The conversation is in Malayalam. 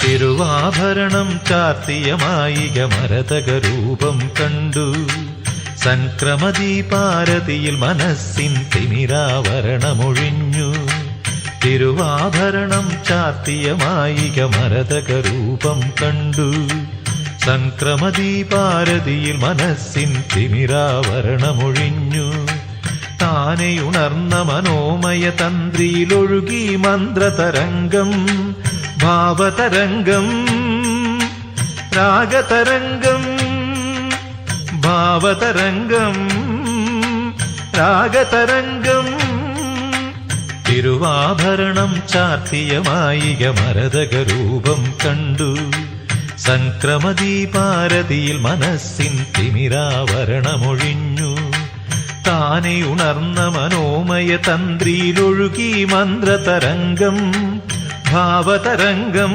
തിരുവാഭരണം ചാർത്തിയ മായിക മരതകരൂപം കണ്ടു. സംക്രമദീപാരതിയിൽ മനസ്സിൻ തിമിരാവരണമൊഴിഞ്ഞു. തിരുവാഭരണം ചാർത്തിയ മായിക മരതകരൂപം കണ്ടു. സംക്രമദീപാരതിയിൽ മനസ്സിൻ തിമിരാവരണമൊഴിഞ്ഞു. താനെയുണർന്ന മനോമയ തന്ത്രിയിലൊഴുകി മന്ത്രതരംഗം, ഭാവതരംഗം, രാഗതരംഗം, ഭാവതരംഗം, രാഗതരംഗം. തിരുവാഭരണം ചാർത്തിയ മായിക മരതകരൂപം കണ്ടു. സംക്രമദീപാരതിയിൽ മനസ്സിൻ തിമിരാവരണമൊഴിഞ്ഞു. താനെയുണർന്ന മനോമയ തന്ത്രിയിലൊഴുകി മന്ത്രതരംഗം, ഭാവതരംഗം.